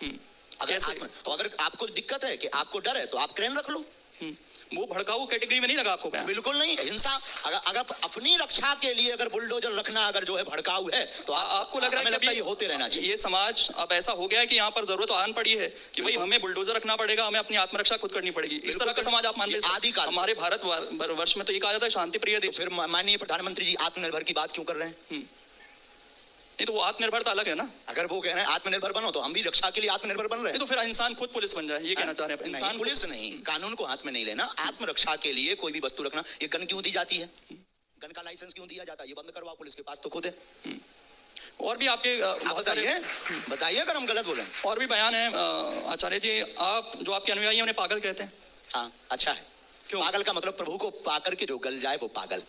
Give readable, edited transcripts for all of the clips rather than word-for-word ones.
अगर आपको दिक्कत है कि आपको डर है तो आप क्रेन रख लो। वो भड़काऊ कैटेगरी में नहीं लगा आपको? बिल्कुल नहीं। हिंसा अगर अपनी रक्षा के लिए अगर बुलडोजर रखना अगर जो है भड़काऊ है तो आपको लग रहा है कि ये होते रहना चाहिए। ये समाज अब ऐसा हो गया है कि यहाँ पर जरूरत आन पड़ी है कि भाई हमें बुलडोजर रखना पड़ेगा, हमें अपनी आत्मरक्षा खुद करनी पड़ेगी। इस तरह का समाज आप मानते हैं? आदिकाल हमारे भारत वर्ष में तो ये कहा जाता है शांति प्रिय देश। फिर माननीय प्रधानमंत्री जी आत्मनिर्भर की बात क्यों कर रहे हैं? नहीं तो वो आत्मनिर्भरता अलग है ना। अगर वो कह रहे हैं आत्मनिर्भर बनो तो हम भी रक्षा के लिए आत्मनिर्भर बन रहे हैं। तो फिर इंसान खुद पुलिस बन जाए, ये कहना चाह रहे हैं? इंसान पुलिस नहीं, कानून को हाथ में नहीं लेना, आत्मरक्षा के लिए कोई भी वस्तु रखना। ये गन क्यों दी जाती है? गन का लाइसेंस क्यों दिया जाता है? ये बंद करवाओ, पुलिस के पास तो खुद है। और भी आपके बताइए अगर हम गलत बोले। और भी बयान है आचार्य जी, आप जो आपके अनुयायी हैं उन्हें पागल कहते हैं। हाँ, अच्छा है। क्यों? पागल का मतलब प्रभु को पाकर के जो गल जाए वो पागल।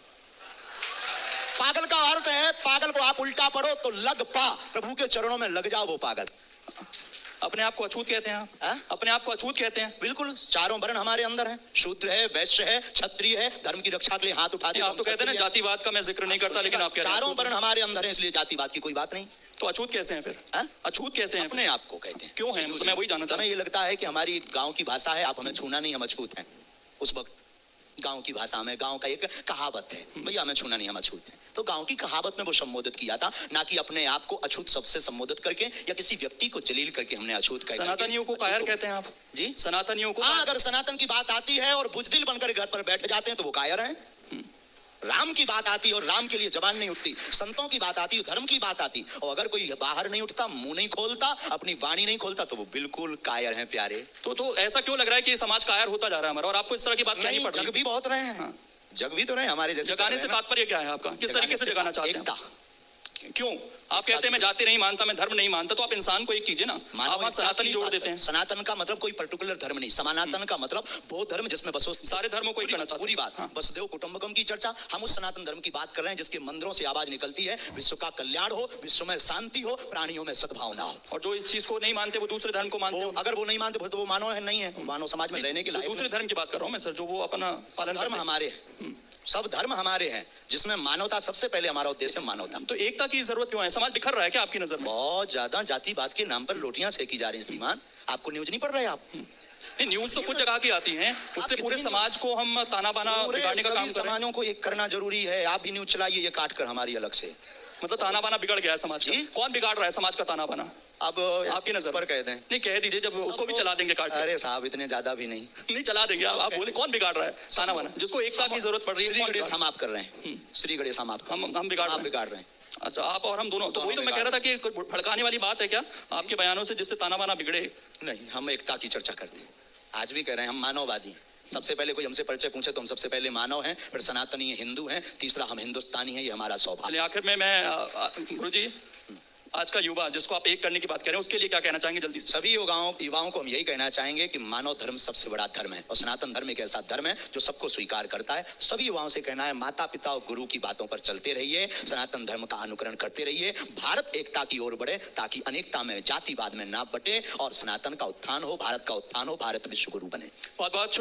पागल का अर्थ है, पागल को आप उल्टा पढ़ो तो लग पा, प्रभु के चरणों में लग जाओ वो पागल। अपने आप को अछूत कहते हैं आप? अपने आप को अछूत कहते हैं? बिल्कुल, चारों वर्ण हमारे अंदर है, शूद्र है, वैश्य है, क्षत्रिय है, धर्म की रक्षा के लिए हाथ उठाते हैं। आप तो कहते हैं ना जातिवाद का मैं जिक्र नहीं करता, लेकिन आप चारों वर्ण हमारे अंदर है, इसलिए जातिवाद की कोई बात नहीं। तो अछूत कैसे हैं फिर? अछूत कैसे हैं? अपने आप को कहते हैं। क्यों है? तो मैं वही जानना चाहता हूं। हमें ये लगता है कि हमारी गांव की भाषा है, आप हमें छूना नहीं, हम अछूत हैं। उस वक्त गांव की भाषा में, गांव का एक कहावत है, भैया हमें छूना नहीं, हम अछूत हैं। तो गांव की कहावत में वो संबोधित किया था, ना कि अपने आप को अछूत सबसे संबोधित करके या किसी व्यक्ति को जलील करके हमने अछूत कहा। सनातनियों को कायर कहते हैं आप? जी, सनातनियों को। हाँ, अगर सनातन की बात आती है और बुजदिल बनकर घर पर बैठ जाते हैं तो वो कायर हैं। राम की बात आती है और राम के लिए जबान नहीं उठती, संतों की बात आती है, धर्म की बात आती, और अगर कोई बाहर नहीं उठता, मुंह नहीं खोलता, अपनी वाणी नहीं खोलता, तो वो बिल्कुल कायर हैं प्यारे। तो ऐसा क्यों लग रहा है कि समाज कायर होता जा रहा है हमारा, और आपको इस तरह की बात कहनी पड़ रही है? जग भी बहुत रहे हैं। जग भी तो रहे हमारे जैसे। जगाने से तात्पर्य क्या है आपका? किस तरीके से जगाना चाहते हैं? क्यों? आप कहते हैं मैं जाति नहीं मानता, मैं धर्म नहीं मानता, तो आप इंसान को एक कीजिए ना। आप सनातन जोड़ देते हैं। सनातन का मतलब कोई पर्टिकुलर धर्म नहीं, सनातन का मतलब वो धर्म जिसमें बसो सारे धर्मों को एक करना चाहते हैं। पूरी बात। वसुदेव कुटुंबकम की चर्चा, हम उस सनातन धर्म की बात कर रहे हैं जिसके मंदिरों से आवाज निकलती है विश्व का कल्याण हो, विश्व में शांति हो, प्राणियों में सद्भावना हो। और जो इस चीज को नहीं मानते वो दूसरे धर्म को मानते हैं। अगर वो नहीं मानते तो वो मानव है, नहीं है, मानव समाज में रहने के लिए। दूसरे धर्म की बात कर रहा हूँ मैं सर, जो वो अपना पालन। धर्म हमारे, सब धर्म हमारे हैं जिसमें मानवता सबसे पहले, हमारा उद्देश्य मानवता। तो एकता की जरूरत क्यों है? समाज बिखर रहा है क्या आपकी नजर में? बहुत ज्यादा जातिवाद के नाम पर रोटियां सेकी जा रही हैं श्रीमान। आपको न्यूज नहीं पढ़ रहे आप? नहीं, न्यूज तो कुछ जगह की आती हैं, उससे पूरे समाज को हम ताना बाना बिगाड़ने का काम कर रहे हैं। समाजों को एक करना जरूरी है। आप भी न्यूज चलाइए ये काट कर हमारी अलग से। मतलब ताना बाना बिगड़ गया है समाज का? कौन बिगाड़ रहा है समाज का ताना बाना? अब आपकी नजर पर कह दें? नहीं, कह दीजिए, जब उसको भी चला देंगे काट। अरे साहब इतने ज्यादा भी नहीं। नहीं चला देंगे आप बोले कौन बिगाड़ रहा है ताना बाना, जिसको एकता की जरूरत पड़ रही है? श्री गणेश हम आप कर रहे हैं, श्री गणेश हम आप हम बिगाड़ रहे हैं। अच्छा, आप और हम दोनों। तो वही तो मैं कह रहा था कि भड़काने वाली बात है क्या आपके बयानों से जिससे ताना बाना बिगड़े? नहीं, हम एकता की चर्चा करते हैं, आज भी कह रहे हैं, हम मानववादी हैं। सबसे पहले कोई हमसे परिचय पूछे तो हम सबसे पहले मानव हैं, फिर सनातनी हिंदू हैं, तीसरा हम हिंदुस्तानी हैं, ये हमारा सौभाग्य। आखिर में मैं गुरुजी, आज का युवा जिसको आप एक करने की बात करें, उसके लिए क्या कहना चाहेंगे जल्दी से? सभी युवाओं को हम यही कहना चाहेंगे कि मानव धर्म सबसे बड़ा धर्म है और सनातन धर्म एक ऐसा धर्म है जो सबको स्वीकार करता है। सभी युवाओं से कहना है, माता पिता और गुरु की बातों पर चलते रहिए, सनातन धर्म का अनुकरण करते रहिए, भारत एकता की ओर बढ़े ताकि अनेकता में, जातिवाद में ना बटे और सनातन का उत्थान हो, भारत का उत्थान हो, भारत विश्व गुरु बने। बहुत बहुत